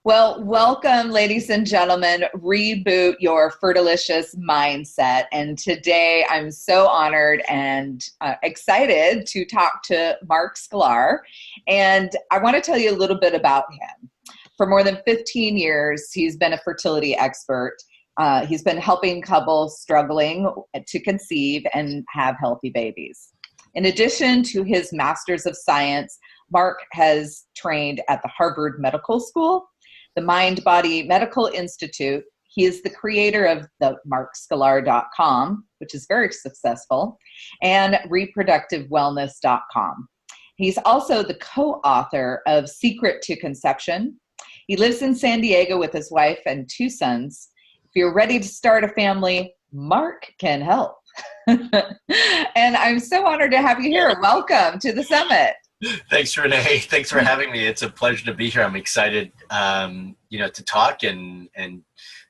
Well, welcome, ladies and gentlemen. Reboot your Fertilicious Mindset. And today I'm so honored and excited to talk to Marc Sklar. And I want to tell you a little bit about him. For more than 15 years, he's been a fertility expert. He's been helping couples struggling to conceive and have healthy babies. In addition to his Master's of Science, Marc has trained at the Harvard Medical School, the Mind Body Medical Institute. He is the creator of the marcsklar.com, which is very successful, and reproductivewellness.com. He's also the co-author of Secret to Conception. He lives in San Diego with his wife and 2 sons. If you're ready to start a family, Marc can help. And I'm so honored to have you here. Welcome to the summit. Thanks, Renee. Thanks for having me. It's a pleasure to be here. I'm excited, to talk and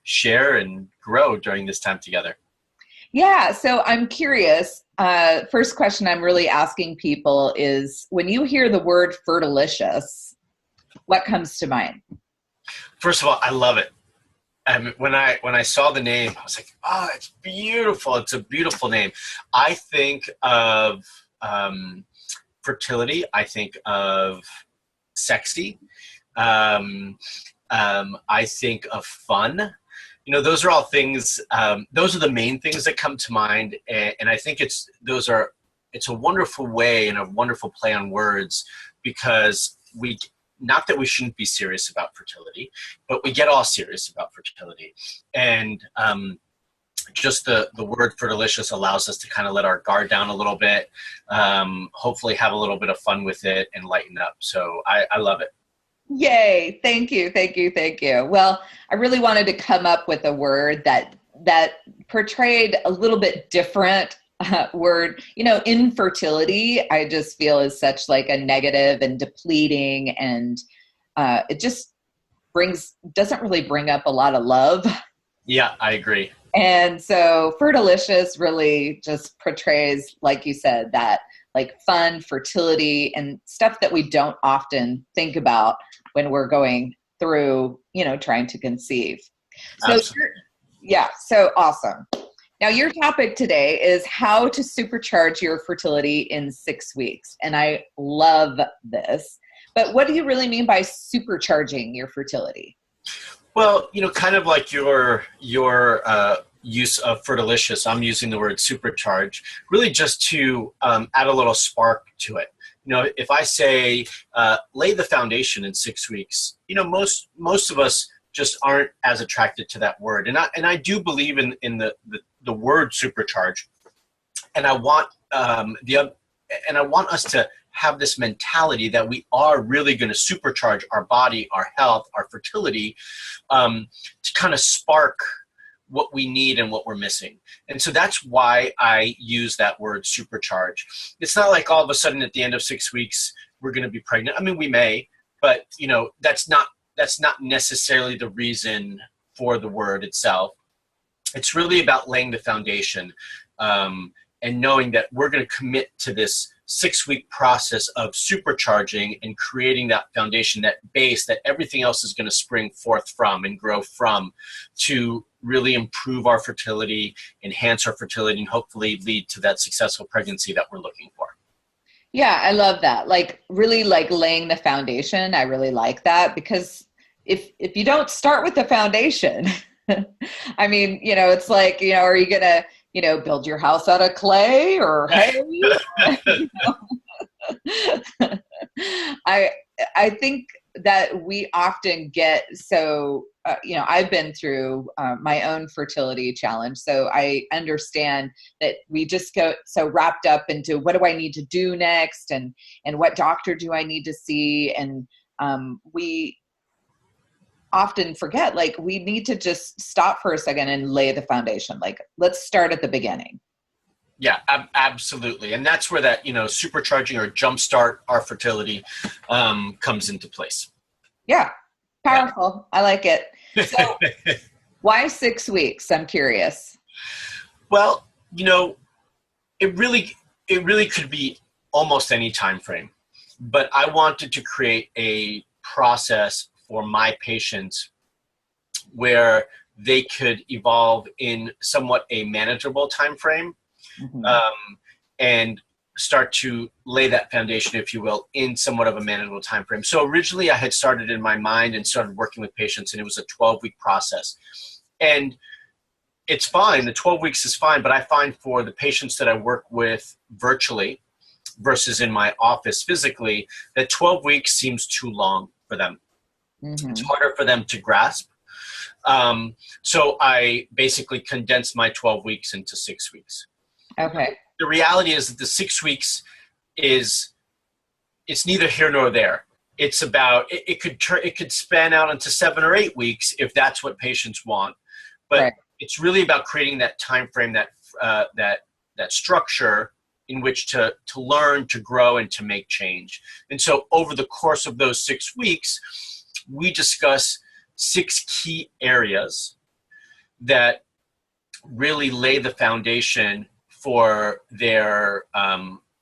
share and grow during this time together. Yeah. So I'm curious. First question I'm really asking people is, when you hear the word fertilicious, what comes to mind? First of all, I love it. When I saw the name, I was like, oh, it's beautiful. It's a beautiful name. I think of fertility. I think of sexy. I think of fun. Those are all things. Those are the main things that come to mind, and I think it's a wonderful way and a wonderful play on words, because not that we shouldn't be serious about fertility, but we get all serious about fertility, and just the word fertilicious allows us to kind of let our guard down a little bit, hopefully have a little bit of fun with it and lighten up. So I love it. Yay. Thank you. Thank you. Thank you. Well, I really wanted to come up with a word that portrayed a little bit different word. Infertility, I just feel is such like a negative and depleting, and it just doesn't really bring up a lot of love. Yeah, I agree. And so Fertilicious really just portrays, like you said, that like fun, fertility, and stuff that we don't often think about when we're going through, trying to conceive. So, so awesome. Now, your topic today is how to supercharge your fertility in 6 weeks. And I love this. But what do you really mean by supercharging your fertility? Well, kind of like your use of fertilicious, I'm using the word supercharge, really just to add a little spark to it. If I say lay the foundation in 6 weeks, most of us just aren't as attracted to that word, and I do believe in the word supercharge, and I want us to have this mentality that we are really going to supercharge our body, our health, our fertility, to kind of spark what we need and what we're missing. And so that's why I use that word supercharge. It's not like all of a sudden at the end of 6 weeks, we're going to be pregnant. I mean, we may, but that's not necessarily the reason for the word itself. It's really about laying the foundation, and knowing that we're going to commit to this 6-week process of supercharging and creating that foundation, that base that everything else is going to spring forth from and grow from, to really improve our fertility, enhance our fertility, and hopefully lead to that successful pregnancy that we're looking for. Yeah, I love that. Like really like laying the foundation. I really like that, because if you don't start with the foundation, I mean, it's like, are you going to, build your house out of clay or hay? I think that we often get so, I've been through my own fertility challenge. So I understand that we just go so wrapped up into what do I need to do next, and what doctor do I need to see? And we often forget, like, we need to just stop for a second and lay the foundation. Like, let's start at the beginning. Yeah, absolutely. And that's where that, supercharging or jumpstart our fertility comes into place. Yeah. Powerful. Yeah. I like it. So why 6 weeks? I'm curious. Well, it really could be almost any time frame, but I wanted to create a process for my patients where they could evolve in somewhat a manageable time frame, and start to lay that foundation, if you will, in somewhat of a manageable time frame. So originally I had started in my mind and started working with patients, and it was a 12-week process. And it's fine, the 12 weeks is fine, but I find for the patients that I work with virtually versus in my office physically, that 12 weeks seems too long for them. It's harder for them to grasp. So I basically condensed my 12 weeks into 6 weeks. Okay. The reality is that the 6 weeks it's neither here nor there. It's about, it could span out into 7 or 8 weeks if that's what patients want. But it's really about creating that time frame, that structure in which to learn, to grow, and to make change. And so over the course of those 6 weeks, we discuss 6 key areas that really lay the foundation for their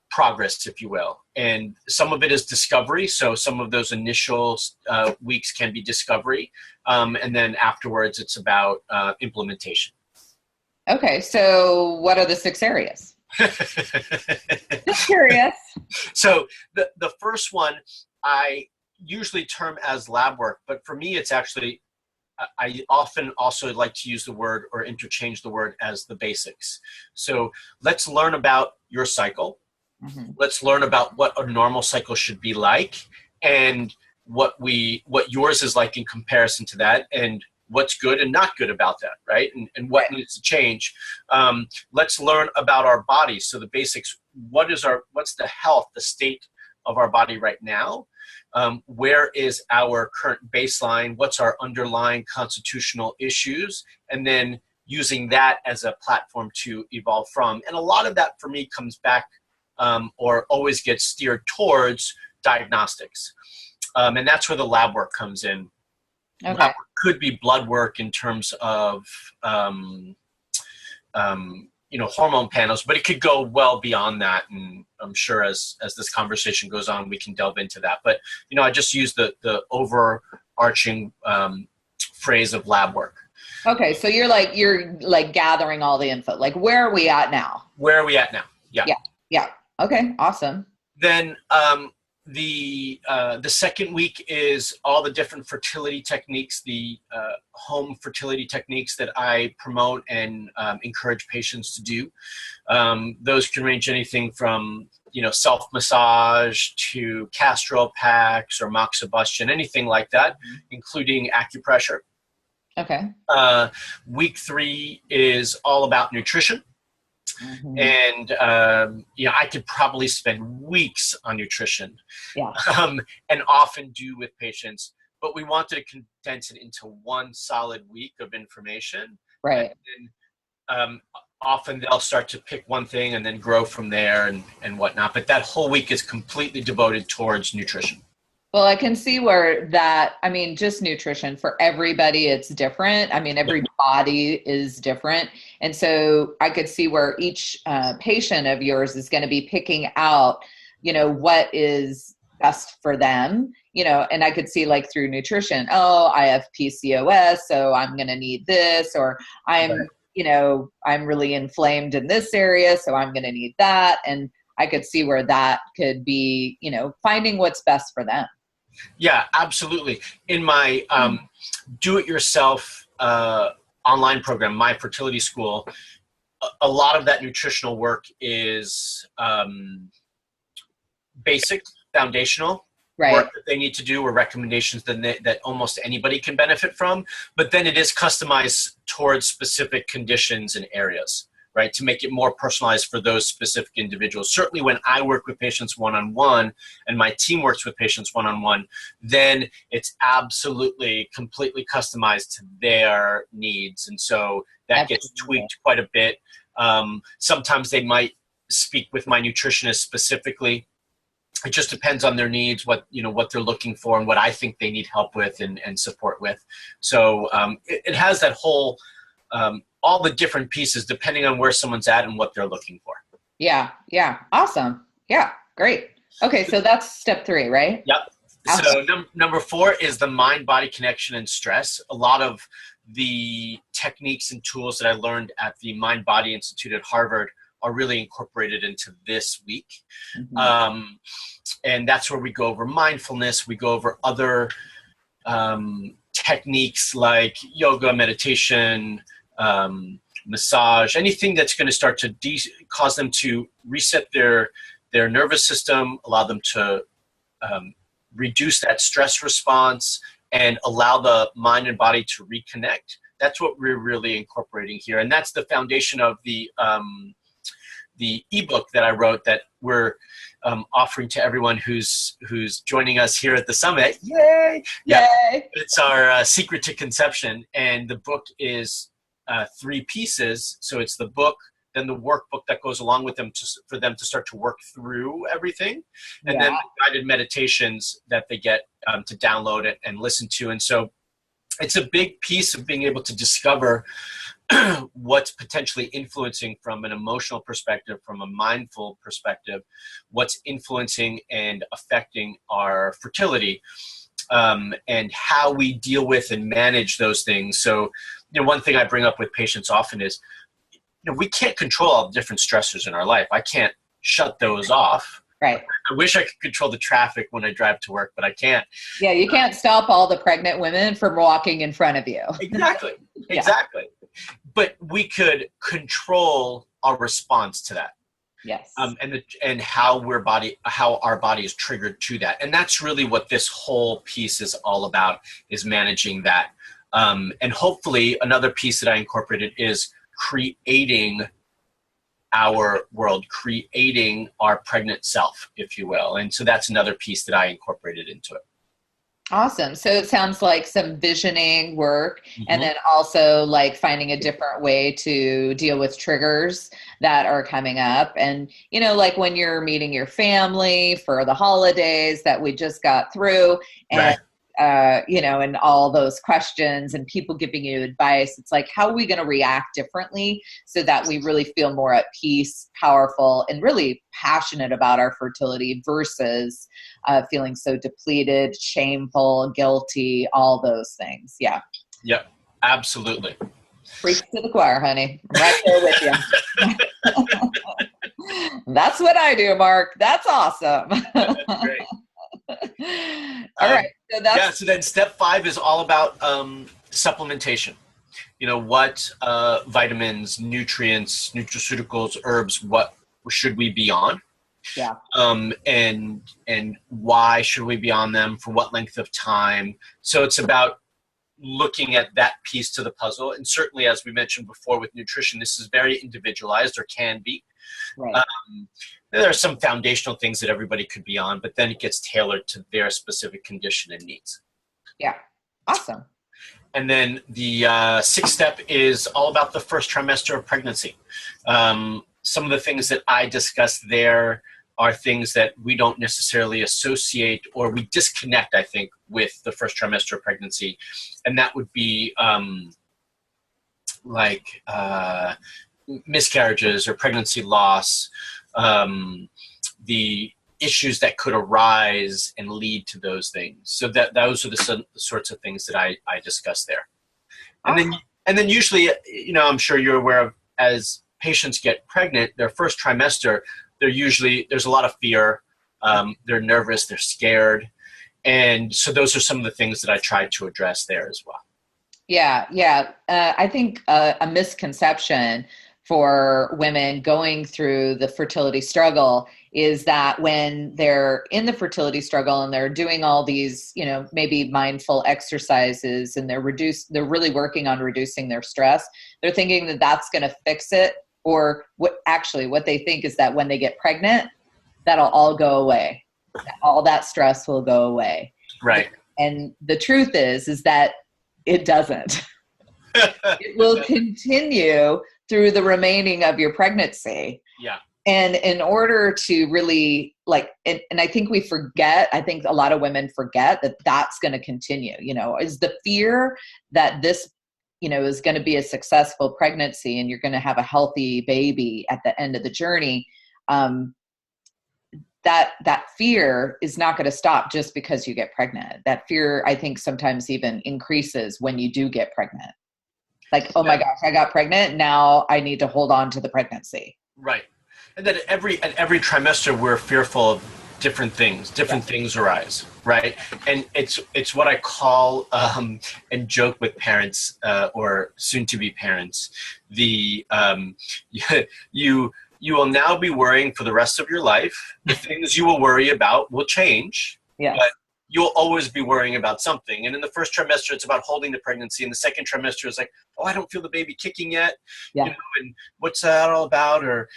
progress, if you will. And some of it is discovery. So some of those initial weeks can be discovery. And then afterwards, it's about implementation. Okay. So what are the 6 areas? Just curious. So the first one I usually term as lab work, but for me, it's actually, I often also like to use the word or interchange the word as the basics. So let's learn about your cycle. Let's learn about what a normal cycle should be like, and what yours is like in comparison to that, and what's good and not good about that, right? And what needs to change. Let's learn about our body. So the basics, what's the health, the state of our body right now? Where is our current baseline? What's our underlying constitutional issues? And then using that as a platform to evolve from. And a lot of that for me comes back or always gets steered towards diagnostics. And that's where the lab work comes in. Okay. Lab work could be blood work in terms of hormone panels, but it could go well beyond that. And I'm sure as this conversation goes on, we can delve into that. But, I just use the overarching phrase of lab work. Okay. So you're like gathering all the info. Like, where are we at now? Where are we at now? Yeah. Yeah. Okay. Awesome. Then the second week is all the different fertility techniques, the home fertility techniques that I promote and encourage patients to do. Those can range anything from self-massage to castral packs or moxibustion, anything like that, including acupressure. Okay. Week 3 is all about nutrition. And, I could probably spend weeks on nutrition, and often do with patients, but we wanted to condense it into one solid week of information. Right. And often they'll start to pick one thing and then grow from there and whatnot. But that whole week is completely devoted towards nutrition. Well, I can see where just nutrition for everybody, it's different. Every body is different. And so I could see where each patient of yours is going to be picking out, what is best for them, and I could see like through nutrition, I have PCOS, so I'm going to need this, or I'm really inflamed in this area, so I'm going to need that. And I could see where that could be, finding what's best for them. Yeah, absolutely. In my do-it-yourself online program, My Fertility School, a lot of that nutritional work is basic, foundational work that they need to do, or recommendations that almost anybody can benefit from. But then it is customized towards specific conditions and areas, right, to make it more personalized for those specific individuals. Certainly when I work with patients one-on-one and my team works with patients one-on-one, then it's absolutely completely customized to their needs. And so that gets tweaked quite a bit. Sometimes they might speak with my nutritionist specifically. It just depends on their needs, what they're looking for, and what I think they need help with and support with. So it has that whole all the different pieces depending on where someone's at and what they're looking for. Yeah. Awesome. Yeah. Great. Okay. So that's step 3, right? Yep. So number 4 is the mind-body connection and stress. A lot of the techniques and tools that I learned at the Mind-Body Institute at Harvard are really incorporated into this week. And that's where we go over mindfulness. We go over other techniques like yoga, meditation, massage, anything that's going to start to cause them to reset their nervous system, allow them to reduce that stress response, and allow the mind and body to reconnect. That's what we're really incorporating here. And that's the foundation of the ebook that I wrote that we're offering to everyone who's joining us here at the summit. Yay! Yeah. Yay! It's our Secret to Conception. And the book is 3 pieces. So it's the book, then the workbook that goes along with them for them to start to work through everything. And then the guided meditations that they get to download it and listen to. And so it's a big piece of being able to discover what's potentially influencing from an emotional perspective, from a mindful perspective, what's influencing and affecting our fertility, and how we deal with and manage those things. So, one thing I bring up with patients often is, we can't control all the different stressors in our life. I can't shut those off. Right. I wish I could control the traffic when I drive to work, but I can't. Yeah, you can't stop all the pregnant women from walking in front of you. Exactly. Exactly. But we could control our response to that. Yes. And how our body is triggered to that. And that's really what this whole piece is all about, is managing that. And hopefully another piece that I incorporated is creating our world, creating our pregnant self, if you will. And so that's another piece that I incorporated into it. Awesome. So it sounds like some visioning work, and then also like finding a different way to deal with triggers that are coming up. And, like when you're meeting your family for the holidays that we just got through, and and all those questions and people giving you advice. It's like, how are we going to react differently so that we really feel more at peace, powerful, and really passionate about our fertility versus feeling so depleted, shameful, guilty, all those things. Yeah. Yep. Absolutely. Preach to the choir, honey. I'm right there with you. That's what I do, Marc. That's awesome. That's great. All right. So then step 5 is all about supplementation. What vitamins, nutrients, nutraceuticals, herbs, what should we be on? Yeah. And why should we be on them? For what length of time? So it's about looking at that piece to the puzzle. And certainly, as we mentioned before with nutrition, this is very individualized, or can be. Right. There are some foundational things that everybody could be on, but then it gets tailored to their specific condition and needs. Yeah. Awesome. And then the 6th step is all about the first trimester of pregnancy. Some of the things that I discussed there are things that we don't necessarily associate, or we disconnect, I think, with the first trimester of pregnancy. And that would be miscarriages or pregnancy loss, the issues that could arise and lead to those things. So those are the sorts of things that I discussed there. And then usually, I'm sure you're aware of, as patients get pregnant, their first trimester, there's a lot of fear. They're nervous, they're scared. And so those are some of the things that I tried to address there as well. Yeah. I think a misconception for women going through the fertility struggle is that when they're in the fertility struggle and they're doing all these, maybe mindful exercises, and they're really working on reducing their stress, they're thinking that that's going to fix it. Or what they think is that when they get pregnant, that'll all go away. All that stress will go away. Right. And the truth is that it doesn't. It will continue through the remaining of your pregnancy. Yeah. And in order to really and I think I think a lot of women forget that that's going to continue, is the fear that this, is going to be a successful pregnancy and you're going to have a healthy baby at the end of the journey. that fear is not going to stop just because you get pregnant. That fear, I think, sometimes even increases when you do get pregnant. Like, oh my gosh, I got pregnant. Now I need to hold on to the pregnancy. Right. And then at every trimester, we're fearful of different things. Different things arise, right? And it's what I call and joke with parents or soon-to-be parents. You will now be worrying for the rest of your life. The things you will worry about will change, but you'll always be worrying about something. And in the first trimester, it's about holding the pregnancy. In the second trimester, it's like, oh, I don't feel the baby kicking yet. Yeah. And what's that all about? Or,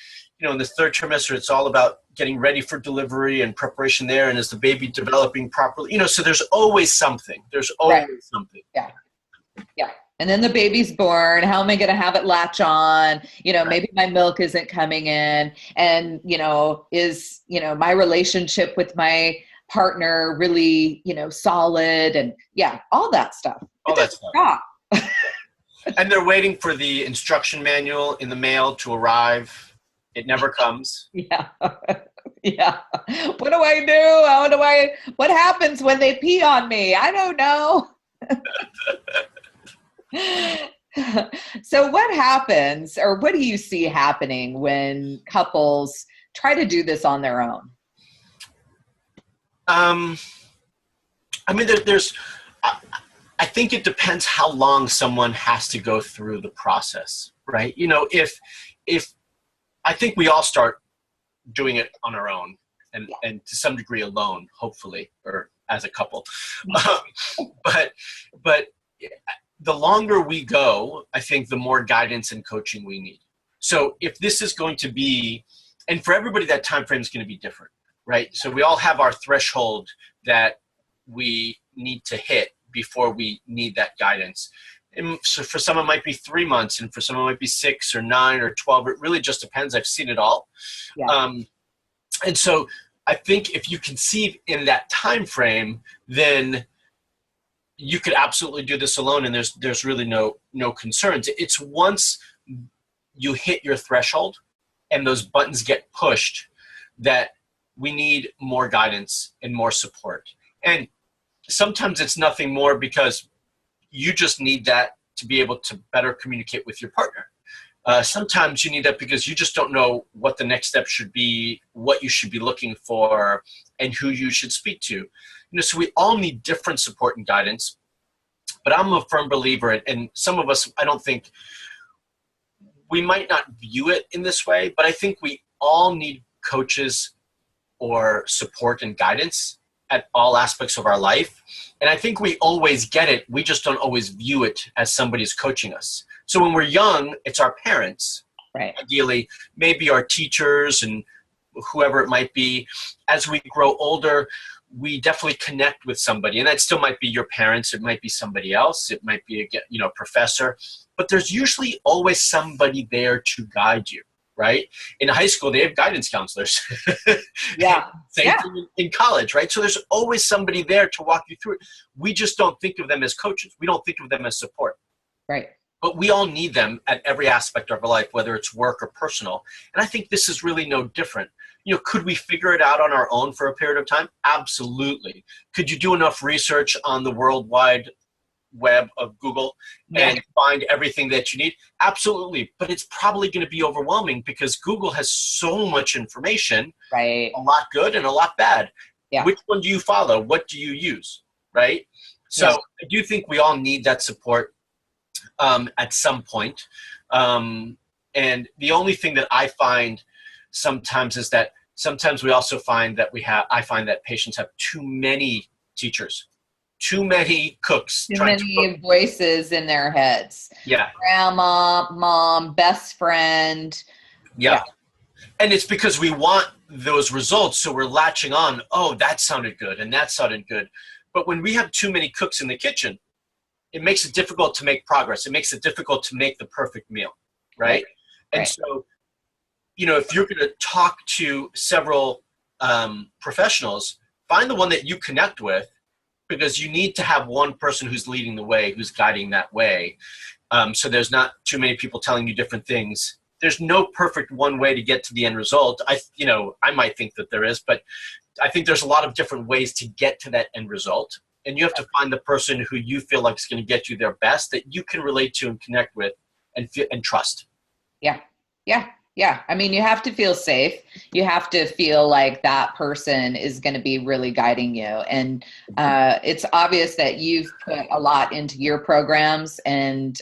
in the third trimester, it's all about getting ready for delivery and preparation there. And is the baby developing properly? So there's always something. There's always something. Yeah. Yeah. And then the baby's born. How am I going to have it latch on? Maybe my milk isn't coming in. And, is, my relationship with my partner really, solid? And all that stuff. All that stuff. And they're waiting for the instruction manual in the mail to arrive. It never comes. Yeah. Yeah. What do I do? What happens when they pee on me? I don't know. So what happens, or what do you see happening when couples try to do this on their own? I think it depends how long someone has to go through the process, right? If I think we all start doing it on our own and to some degree alone, hopefully, or as a couple. But the longer we go, I think the more guidance and coaching we need. So if this is going to be, and for everybody, that time frame is going to be different, right? So we all have our threshold that we need to hit before we need that guidance. And so for some, it might be 3 months, and for some, it might be 6 or 9 or 12. It really just depends. I've seen it all. Yeah. And so I think if you conceive in that time frame, then you could absolutely do this alone, and there's really no concerns. It's once you hit your threshold and those buttons get pushed that we need more guidance and more support. And sometimes it's nothing more because you just need that to be able to better communicate with your partner. Sometimes you need that because you just don't know what the next step should be, what you should be looking for, and who you should speak to. So we all need different support and guidance. But I'm a firm believer, and some of us, I don't think, we might not view it in this way, but I think we all need coaches or support and guidance at all aspects of our life. And I think we always get it. We just don't always view it as somebody's coaching us. So when we're young, it's our parents, right? Ideally, maybe our teachers and whoever it might be. As we grow older, we definitely connect with somebody, and that still might be your parents. It might be somebody else. It might be a professor, but there's usually always somebody there to guide you, right? In high school, they have guidance counselors. Yeah. Same thing in college, right? So there's always somebody there to walk you through it. We just don't think of them as coaches. We don't think of them as support. Right. But we all need them at every aspect of our life, whether it's work or personal. And I think this is really no different. Could we figure it out on our own for a period of time? Absolutely. Could you do enough research on the World Wide Web of Google and find everything that you need? Absolutely. But it's probably going to be overwhelming because Google has so much information, right? A lot good and a lot bad. Yeah. Which one do you follow? What do you use? Right? So I do think we all need that support at some point. And the only thing that I find sometimes is that sometimes we also find that I find that patients have too many teachers, too many cooks. Too many voices in their heads. Yeah. Grandma, mom, best friend. Yeah. And it's because we want those results. So we're latching on, oh, that sounded good and that sounded good. But when we have too many cooks in the kitchen, it makes it difficult to make progress. It makes it difficult to make the perfect meal, right? And so, if you're going to talk to several professionals, find the one that you connect with, because you need to have one person who's leading the way, who's guiding that way. So there's not too many people telling you different things there's no perfect one way to get to the end result. I might think that there is, but I think there's a lot of different ways to get to that end result. And you have to find the person who you feel like is going to get you their best, that you can relate to and connect with and trust. Yeah. Yeah. Yeah. I mean, you have to feel safe. You have to feel like that person is going to be really guiding you. And it's obvious that you've put a lot into your programs, and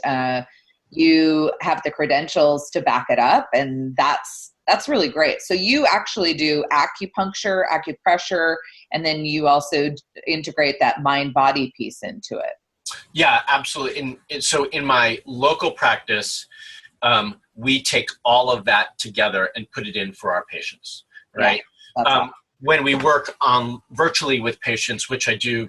you have the credentials to back it up. And that's really great. So you actually do acupuncture, acupressure, and then you also integrate that mind-body piece into it. Yeah, absolutely. So in my local practice, we take all of that together and put it in for our patients, right? Yeah, awesome. When we work virtually with patients, which I do,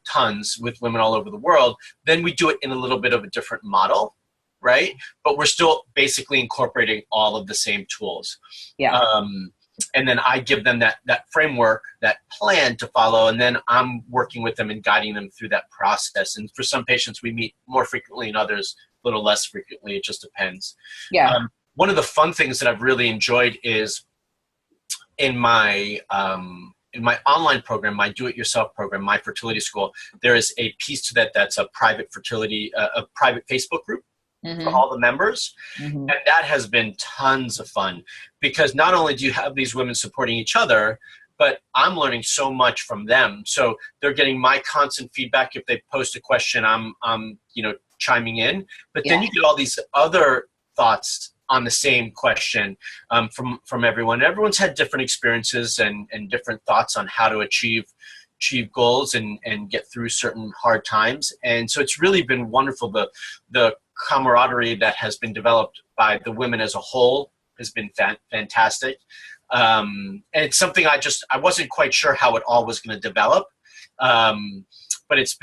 tons with women all over the world, then we do it in a little bit of a different model, right? But we're still basically incorporating all of the same tools. Yeah. And then I give them that framework, that plan to follow, and then I'm working with them and guiding them through that process. And for some patients, we meet more frequently, and others a little less frequently. It just depends. Yeah. One of the fun things that I've really enjoyed is in my online program, my do-it-yourself program, my fertility school, there is a piece to that that's a private fertility, a private Facebook group. Mm-hmm. For all the members. Mm-hmm. And that has been tons of fun, because not only do you have these women supporting each other, but I'm learning so much from them. So they're getting my constant feedback. If they post a question, I'm chiming in, but then you get all these other thoughts on the same question from everyone. Everyone's had different experiences and different thoughts on how to achieve goals and get through certain hard times. And so it's really been wonderful. The camaraderie that has been developed by the women as a whole has been fantastic. And it's something I wasn't quite sure how it all was going to develop. But it's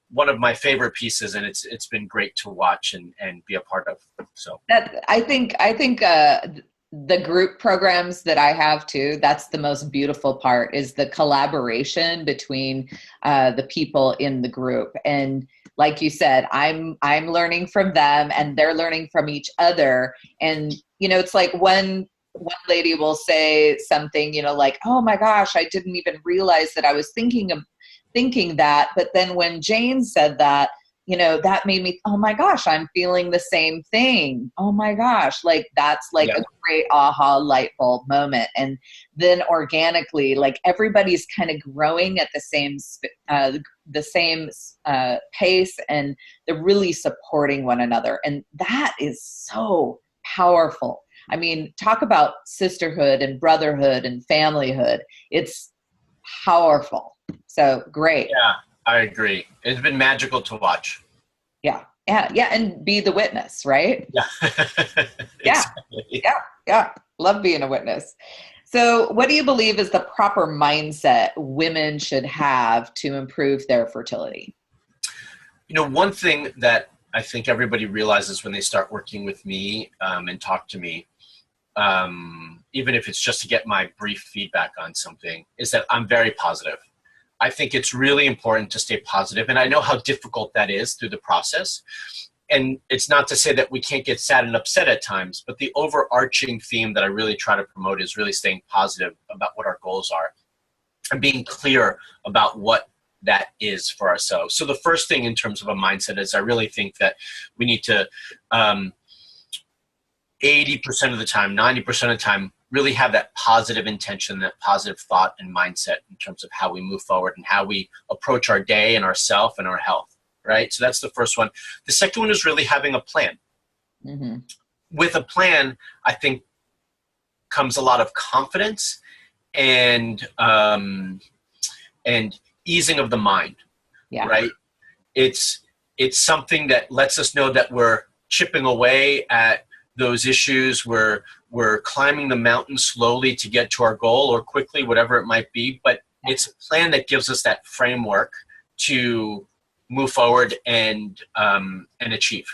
one of my favorite pieces, and it's been great to watch and be a part of. So I think the group programs that I have too, that's the most beautiful part, is the collaboration between the people in the group. And like you said, I'm learning from them, and they're learning from each other. And, it's like one lady will say something, like, oh my gosh, I didn't even realize that I was thinking that. But then when Jane said that, that made me, oh my gosh, I'm feeling the same thing. Oh my gosh. Like that's like a great aha light bulb moment. And then organically, like everybody's kind of growing at the same pace, and they're really supporting one another. And that is so powerful. I mean, talk about sisterhood and brotherhood and familyhood. It's powerful. So great. Yeah, I agree. It's been magical to watch. Yeah. And be the witness, right? Yeah. Exactly. Yeah. Love being a witness. So what do you believe is the proper mindset women should have to improve their fertility? One thing that I think everybody realizes when they start working with me and talk to me, even if it's just to get my brief feedback on something, is that I'm very positive. I think it's really important to stay positive, and I know how difficult that is through the process. And it's not to say that we can't get sad and upset at times, but the overarching theme that I really try to promote is really staying positive about what our goals are and being clear about what that is for ourselves. So the first thing in terms of a mindset is I really think that we need to 80% of the time, 90% of the time, really have that positive intention, that positive thought and mindset in terms of how we move forward and how we approach our day and ourself and our health, right? So that's the first one. The second one is really having a plan. Mm-hmm. With a plan, I think, comes a lot of confidence and easing of the mind, right? It's something that lets us know that we're chipping away at those issues. We're climbing the mountain slowly to get to our goal, or quickly, whatever it might be. But it's a plan that gives us that framework to move forward and achieve.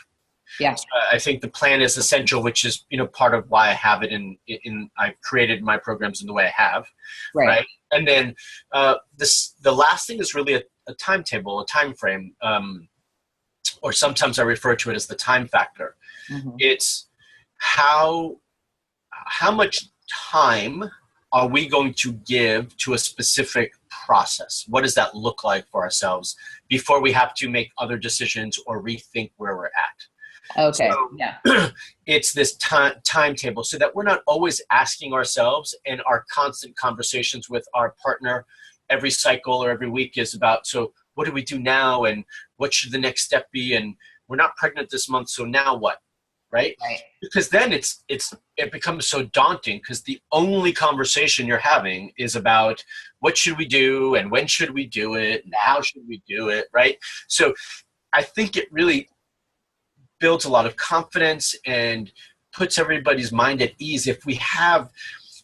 Yeah, so I think the plan is essential, which is part of why I have it in I've created my programs in the way I have, right? And then the last thing is really a timetable, a time frame, or sometimes I refer to it as the time factor. Mm-hmm. It's how much time are we going to give to a specific process? What does that look like for ourselves before we have to make other decisions or rethink where we're at? Okay. So Yeah. it's this timetable so that we're not always asking ourselves, and our constant conversations with our partner every cycle or every week is about, so what do we do now? And what should the next step be? And we're not pregnant this month, so now what? Right? Because then it becomes so daunting, because the only conversation you're having is about what should we do and when should we do it and how should we do it, right? So I think it really builds a lot of confidence and puts everybody's mind at ease if we have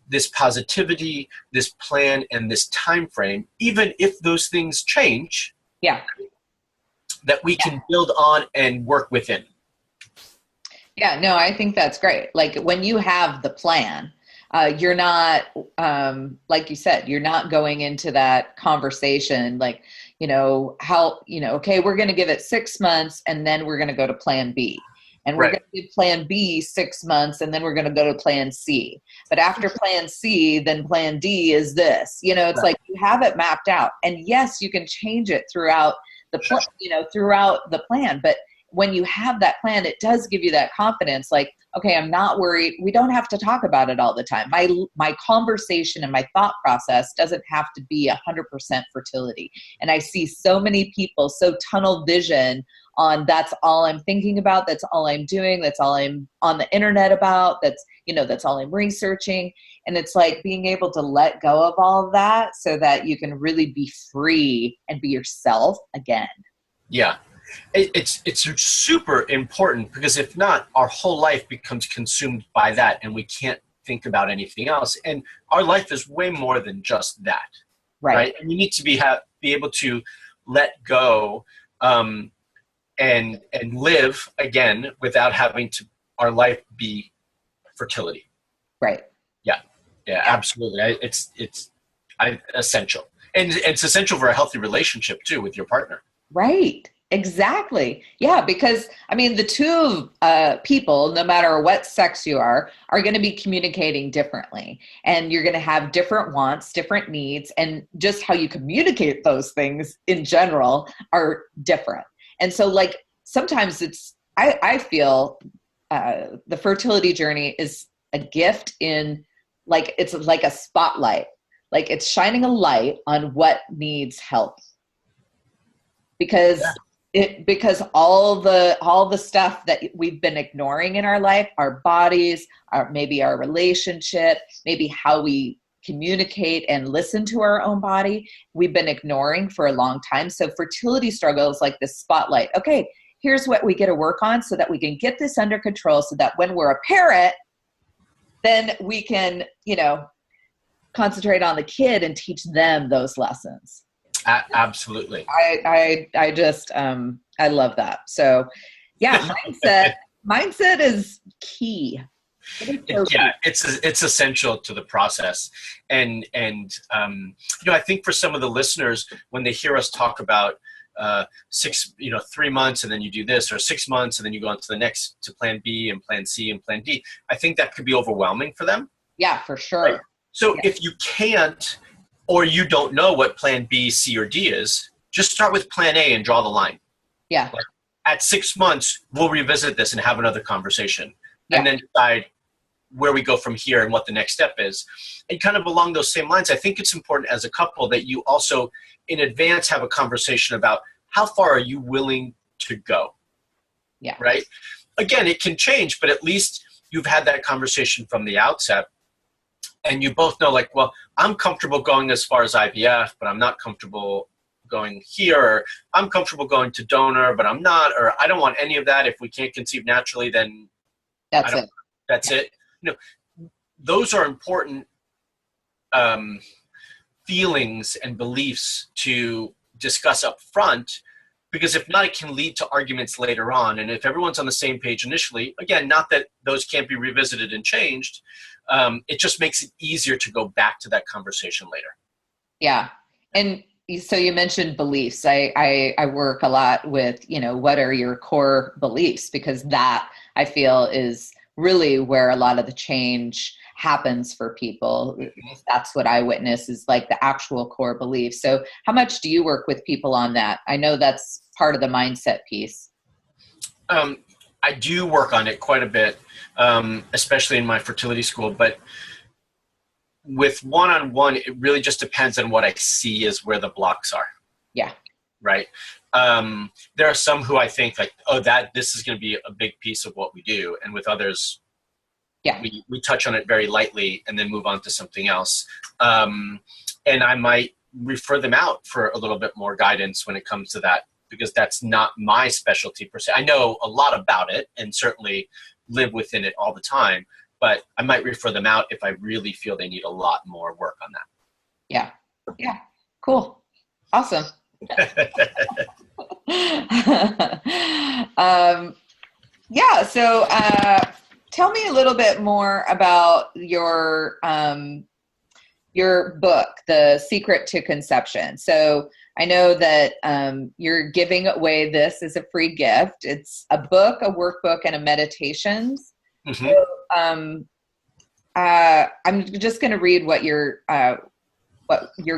this positivity, this plan, and this time frame, even if those things change, that we can build on and work within. Yeah, no, I think that's great. Like when you have the plan, you're not, like you said, you're not going into that conversation like, okay, we're going to give it 6 months and then we're going to go to plan B. And we're going to give plan B 6 months and then we're going to go to plan C. But after plan C, then plan D is this. It's like you have it mapped out. And yes, you can change it throughout the throughout the plan. But when you have that plan, it does give you that confidence. Like, okay, I'm not worried. We don't have to talk about it all the time. My conversation and my thought process doesn't have to be 100% fertility. And I see so many people so tunnel vision on that's all I'm thinking about. That's all I'm doing. That's all I'm on the internet about. That's all I'm researching. And it's like being able to let go of all of that so that you can really be free and be yourself again. Yeah. It's super important, because if not, our whole life becomes consumed by that and we can't think about anything else. And our life is way more than just that. Right? And we need to be able to let go and live again without having to our life be fertility. Right. Yeah, absolutely. It's essential. And it's essential for a healthy relationship too with your partner. Right. Exactly. Yeah, because the two people, no matter what sex you are going to be communicating differently, and you're going to have different wants, different needs, and just how you communicate those things in general are different. And so like sometimes I feel the fertility journey is a gift in like, it's like a spotlight, like it's shining a light on what needs help. Because because all the stuff that we've been ignoring in our life, our bodies, maybe our relationship, maybe how we communicate and listen to our own body, we've been ignoring for a long time. So fertility struggle is like this spotlight. Okay, here's what we get to work on so that we can get this under control, so that when we're a parent, then we can, concentrate on the kid and teach them those lessons. Absolutely. I just, I love that. So yeah, mindset is key. It's essential to the process. And I think for some of the listeners, when they hear us talk about 3 months and then you do this, or 6 months and then you go on to the next, to plan B and plan C and plan D, I think that could be overwhelming for them. Yeah, for sure. Right? So if you can't, or you don't know what plan B, C, or D is, just start with plan A and draw the line. Yeah. Like, at 6 months, we'll revisit this and have another conversation, and then decide where we go from here and what the next step is. And kind of along those same lines, I think it's important as a couple that you also in advance have a conversation about how far are you willing to go? Yeah. Right? Again, it can change, but at least you've had that conversation from the outset. And you both know, like, well, I'm comfortable going as far as IVF, but I'm not comfortable going here. Or I'm comfortable going to donor, but I'm not. Or I don't want any of that. If we can't conceive naturally, then that's it. That's it. Those are important feelings and beliefs to discuss up front, because if not, it can lead to arguments later on. And if everyone's on the same page initially, again, not that those can't be revisited and changed, it just makes it easier to go back to that conversation later. Yeah. And so you mentioned beliefs. I work a lot with, what are your core beliefs? Because that I feel is really where a lot of the change happens for people. That's what I witness is like the actual core belief. So how much do you work with people on that? I know that's part of the mindset piece. I do work on it quite a bit, especially in my fertility school, but with one-on-one, it really just depends on what I see as where the blocks are. Yeah. Right. There are some who I think like, oh, this is going to be a big piece of what we do. And with others, yeah, we touch on it very lightly and then move on to something else. And I might refer them out for a little bit more guidance when it comes to that, because that's not my specialty per se. I know a lot about it and certainly live within it all the time, but I might refer them out if I really feel they need a lot more work on that. Yeah. Yeah. Cool. Awesome. Yeah. So, tell me a little bit more about your book, The Secret to Conception. So I know that you're giving away this as a free gift. It's a book, a workbook, and a meditations. Mm-hmm. So, I'm just going to read what you're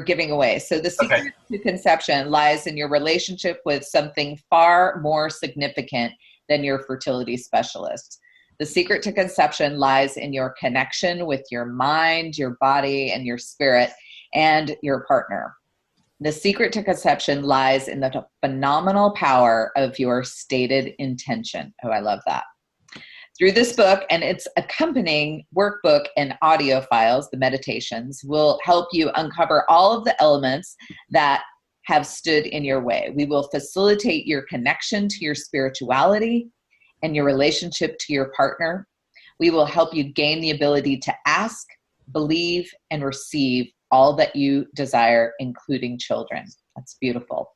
giving away. So the secret to conception lies in your relationship with something far more significant than your fertility specialist. The secret to conception lies in your connection with your mind, your body, and your spirit, and your partner. The secret to conception lies in the phenomenal power of your stated intention. Oh, I love that. Through this book and its accompanying workbook and audio files, the meditations will help you uncover all of the elements that have stood in your way. We will facilitate your connection to your spirituality and your relationship to your partner. We will help you gain the ability to ask, believe, and receive all that you desire, including children. That's beautiful.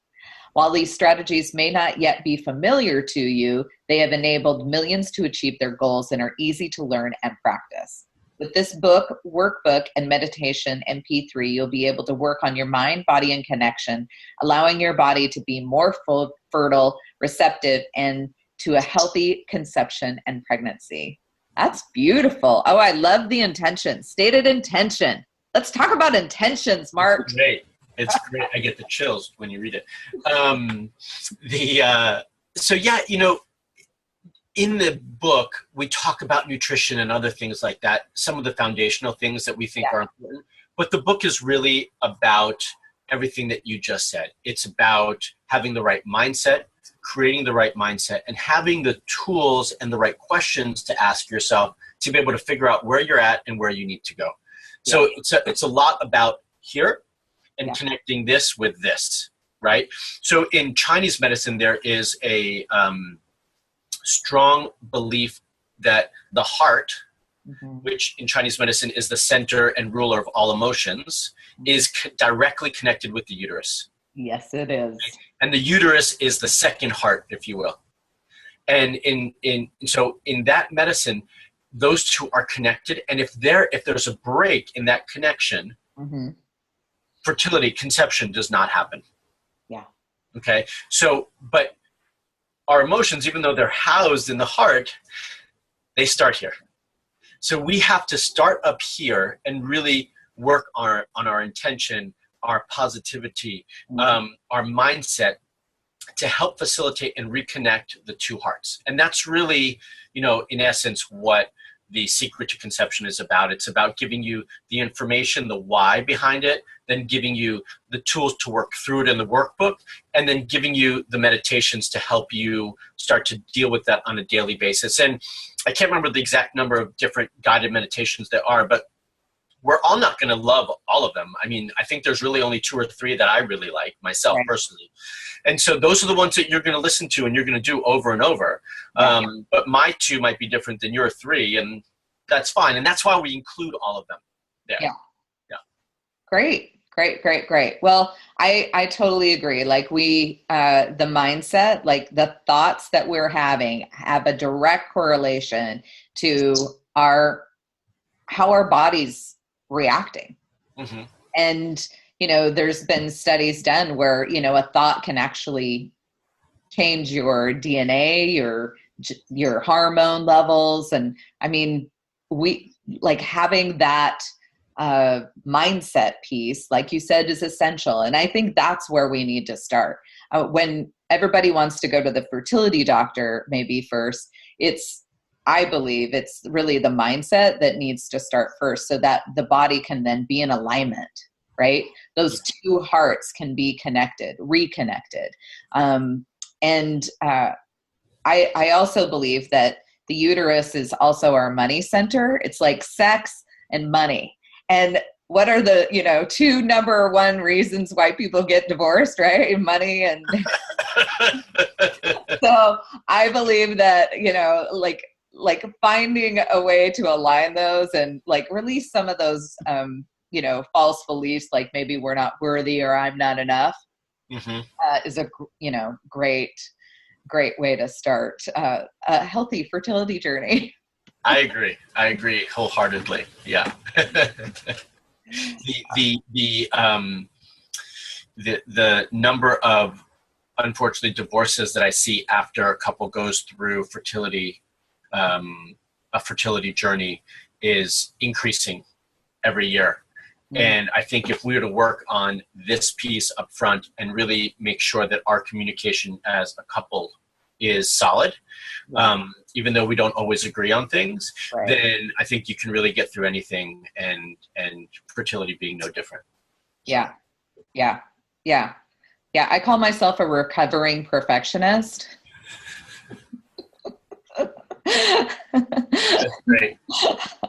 While these strategies may not yet be familiar to you, they have enabled millions to achieve their goals and are easy to learn and practice. With this book, workbook, and meditation MP3, you'll be able to work on your mind, body, and connection, allowing your body to be more fertile, receptive, and to a healthy conception and pregnancy. That's beautiful. Oh, I love the intention. Stated intention. Let's talk about intentions, Marc. Great. It's great. I get the chills when you read it. So yeah, in the book, we talk about nutrition and other things like that, some of the foundational things that we think are important. But the book is really about everything that you just said. It's about having the right mindset, creating the right mindset, and having the tools and the right questions to ask yourself to be able to figure out where you're at and where you need to go. So it's a lot about here and connecting this with this, right? So in Chinese medicine, there is a strong belief that the heart, which in Chinese medicine is the center and ruler of all emotions, is directly connected with the uterus. Yes, it is. And the uterus is the second heart, if you will. And so in that medicine, those two are connected. And if there's a break in that connection, fertility, conception does not happen. Yeah. Okay. So, but our emotions, even though they're housed in the heart, they start here. So we have to start up here and really work on our intention, our positivity, our mindset to help facilitate and reconnect the two hearts. And that's really, in essence, what the secret to conception is about. It's about giving you the information, the why behind it, then giving you the tools to work through it in the workbook, and then giving you the meditations to help you start to deal with that on a daily basis. And I can't remember the exact number of different guided meditations there are, but we're all not going to love all of them. I mean, I think there's really only 2 or 3 that I really like myself personally. And so those are the ones that you're going to listen to and you're going to do over and over. But my 2 might be different than your 3, and that's fine. And that's why we include all of them there. Yeah. Great. Well, I totally agree. Like the mindset, like the thoughts that we're having have a direct correlation to how our body's reacting. And, there's been studies done where, a thought can actually change your DNA, your your hormone levels. And I mean, we like having that mindset piece, like you said, is essential. And I think that's where we need to start. When everybody wants to go to the fertility doctor, maybe first, I believe it's really the mindset that needs to start first, so that the body can then be in alignment, right? Those two hearts can be reconnected. I also believe that the uterus is also our money center. It's like sex and money. And what are the, two number one reasons why people get divorced, right? Money. And so I believe that, like finding a way to align those and like release some of those, false beliefs, like maybe we're not worthy or I'm not enough, is a, great way to start a healthy fertility journey. I agree wholeheartedly. Yeah. The number of, unfortunately, divorces that I see after a couple goes through a fertility journey is increasing every year. And I think if we were to work on this piece up front and really make sure that our communication as a couple is solid, even though we don't always agree on things, then I think you can really get through anything, and fertility being no different. Yeah. I call myself a recovering perfectionist. That's great.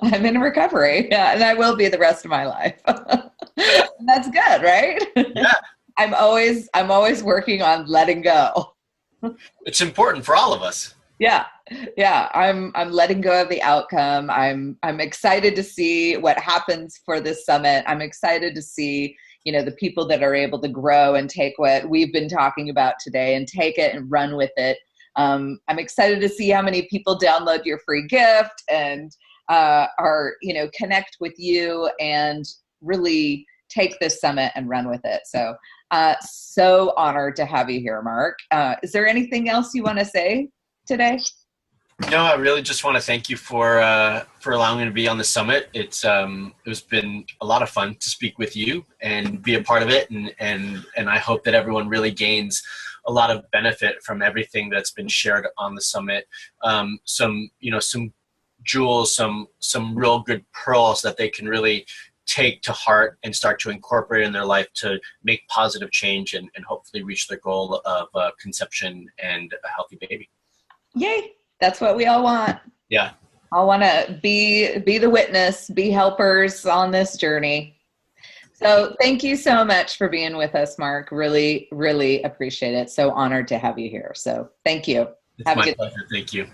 I'm in recovery, and I will be the rest of my life. That's good, right? Yeah. I'm always working on letting go. It's important for all of us. Yeah. I'm letting go of the outcome. I'm excited to see what happens for this summit. I'm excited to see, the people that are able to grow and take what we've been talking about today and take it and run with it. I'm excited to see how many people download your free gift and connect with you and really take this summit and run with it. So honored to have you here, Marc. Is there anything else you want to say today? No, I really just want to thank you for allowing me to be on the summit. It's been a lot of fun to speak with you and be a part of it, and I hope that everyone really gains a lot of benefit from everything that's been shared on the summit. Some jewels, some real good pearls that they can really take to heart and start to incorporate in their life to make positive change and hopefully reach their goal of conception and a healthy baby. Yay. That's what we all want. Yeah. I want to be the witness, be helpers on this journey. So thank you so much for being with us, Marc. Really, really appreciate it. So honored to have you here. So thank you. It's my pleasure. Thank you.